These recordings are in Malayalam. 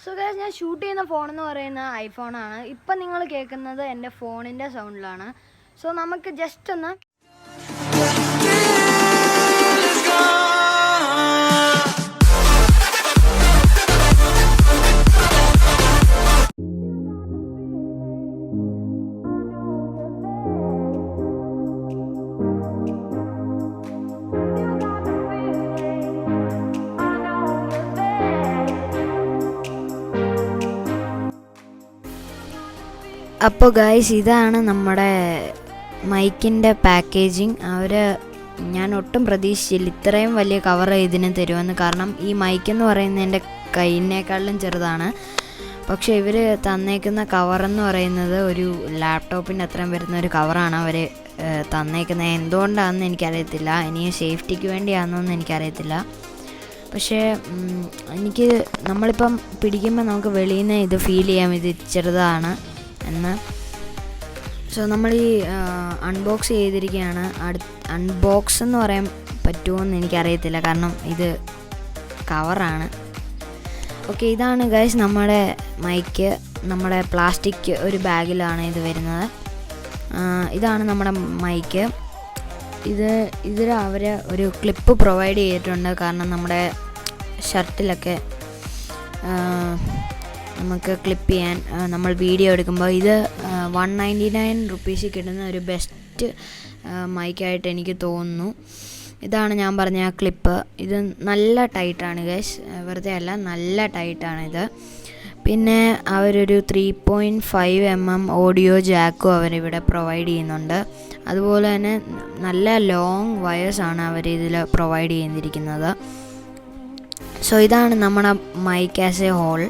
സോ ഗൈസ്, ഞാൻ ഷൂട്ട് ചെയ്യുന്ന ഫോണെന്ന് പറയുന്ന ഐഫോണാണ്. ഇപ്പം നിങ്ങൾ കേൾക്കുന്നത് എൻ്റെ ഫോണിൻ്റെ സൗണ്ടിലാണ്. സോ നമുക്ക് ജസ്റ്റ് ഒന്ന് അപ്പോൾ ഗൈസ്, ഇതാണ് നമ്മുടെ മൈക്കിൻ്റെ പാക്കേജിങ്. ഞാൻ ഒട്ടും പ്രതീക്ഷിച്ചില്ല ഇത്രയും വലിയ കവർ ഇതിന് തരുമെന്ന്. കാരണം ഈ മൈക്കെന്ന് പറയുന്നത് എൻ്റെ കൈയിനേക്കാളിലും ചെറുതാണ്. പക്ഷേ ഇവർ തന്നേക്കുന്ന കവറെന്ന് പറയുന്നത് ഒരു ലാപ്ടോപ്പിൻ്റെ അത്രയും വരുന്ന ഒരു കവറാണ് അവർ തന്നേക്കുന്നത്. എന്തുകൊണ്ടാണെന്ന് എനിക്കറിയത്തില്ല, ഇനി സേഫ്റ്റിക്ക് വേണ്ടിയാണെന്നൊന്നും എനിക്കറിയത്തില്ല. പക്ഷേ നമ്മളിപ്പം പിടിക്കുമ്പോൾ നമുക്ക് വെളിയിൽ നിന്ന് ഇത് ഫീൽ ചെയ്യാം ഇത് ചെറുതാണ് എന്ന്. സോ നമ്മൾ ഈ അൺബോക്സ് ചെയ്തിരിക്കുകയാണ്. അൺബോക്സ് എന്ന് പറയാൻ പറ്റുമോ എന്ന് എനിക്കറിയത്തില്ല, കാരണം ഇത് കവറാണ്. ഓക്കെ, ഇതാണ് ഗൈസ് നമ്മുടെ മൈക്ക്. നമ്മുടെ പ്ലാസ്റ്റിക് ഒരു ബാഗിലാണ് ഇത് വരുന്നത്. ഇതാണ് നമ്മുടെ മൈക്ക്. ഇതിൽ അവർ ഒരു ക്ലിപ്പ് പ്രൊവൈഡ് ചെയ്തിട്ടുണ്ട്. കാരണം നമ്മുടെ ഷർട്ടിലൊക്കെ നമുക്ക് ക്ലിപ്പ് ചെയ്യാൻ നമ്മൾ വീഡിയോ എടുക്കുമ്പോൾ ഇത് 199 റുപ്പീസിൽ കിട്ടുന്ന ഒരു ബെസ്റ്റ് മൈക്കായിട്ട് എനിക്ക് തോന്നുന്നു. ഇതാണ് ഞാൻ പറഞ്ഞ ആ ക്ലിപ്പ്. ഇത് നല്ല ടൈറ്റാണ് ഗൈസ്, വെറുതെ അല്ല, നല്ല ടൈറ്റാണിത്. പിന്നെ അവരൊരു 3.5 mm ഓഡിയോ ജാക്കും അവരിവിടെ പ്രൊവൈഡ് ചെയ്യുന്നുണ്ട്. അതുപോലെ തന്നെ നല്ല ലോങ് വയേഴ്സാണ് അവർ ഇതിൽ പ്രൊവൈഡ് ചെയ്തിരിക്കുന്നത്. സോ ഇതാണ് നമ്മുടെ മൈക്ക് ആസ് എ ഹോൾ.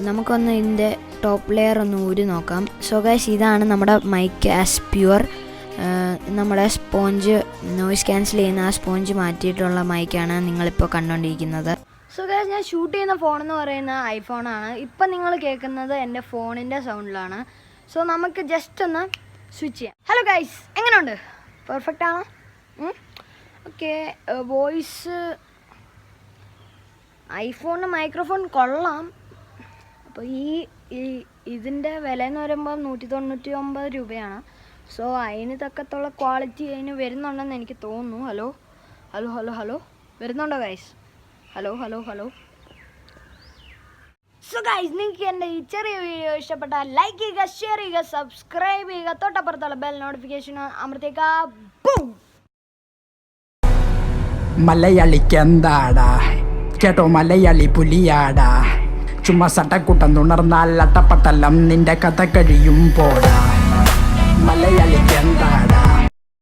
നമുക്കൊന്ന് ഇതിൻ്റെ ടോപ്പ് ലെയർ ഒന്ന് ഊരി നോക്കാം. സോ ഗൈസ്, ഇതാണ് നമ്മുടെ മൈക്ക് ആസ് പ്യുവർ. നമ്മുടെ സ്പോഞ്ച് നോയ്സ് ക്യാൻസൽ ചെയ്യുന്ന ആ സ്പോഞ്ച് മാറ്റിയിട്ടുള്ള മൈക്കാണ് നിങ്ങളിപ്പോൾ കണ്ടുകൊണ്ടിരിക്കുന്നത്. സോ ഗൈസ്, ഞാൻ ഷൂട്ട് ചെയ്യുന്ന ഫോണെന്ന് പറയുന്ന ഐഫോണാണ്. ഇപ്പം നിങ്ങൾ കേൾക്കുന്നത് എൻ്റെ ഫോണിൻ്റെ സൗണ്ടിലാണ്. സോ നമുക്ക് ജസ്റ്റ് ഒന്ന് സ്വിച്ച് ചെയ്യാം. ഹലോ ഗൈസ്, എങ്ങനെയുണ്ട്? പെർഫെക്റ്റ് ആണോ? ഓക്കെ, വോയിസ് ഐഫോണിന് മൈക്രോഫോൺ കൊള്ളാം. അപ്പോൾ ഇതിൻ്റെ വില എന്ന് പറയുമ്പോൾ 199 രൂപയാണ്. സോ അതിന് തക്കത്തുള്ള ക്വാളിറ്റി അതിന് വരുന്നുണ്ടെന്ന് എനിക്ക് തോന്നുന്നു. ഹലോ ഹലോ ഹലോ ഹലോ വരുന്നുണ്ടോ guys? Hello hello hello. So guys, നിങ്ങൾക്ക് എൻ്റെ ഈ ചെറിയ വീഡിയോ ഇഷ്ടപ്പെട്ടാൽ ലൈക്ക് ചെയ്യുക, ഷെയർ ചെയ്യുക, സബ്സ്ക്രൈബ് ചെയ്യുക, തൊട്ടപ്പുറത്തുള്ള ബെൽ നോട്ടിഫിക്കേഷൻ അമർത്തിയേക്കുക. ബൂം. മലയാളിക്ക് എന്താടാ കേട്ടോ, മലയാളി പുലിയാടാ. ചുമ്മാ സട്ടക്കൂട്ടം തുണർന്നാൽ അട്ടപ്പട്ടലം നിന്റെ കഥ കഴിയും പോടാ.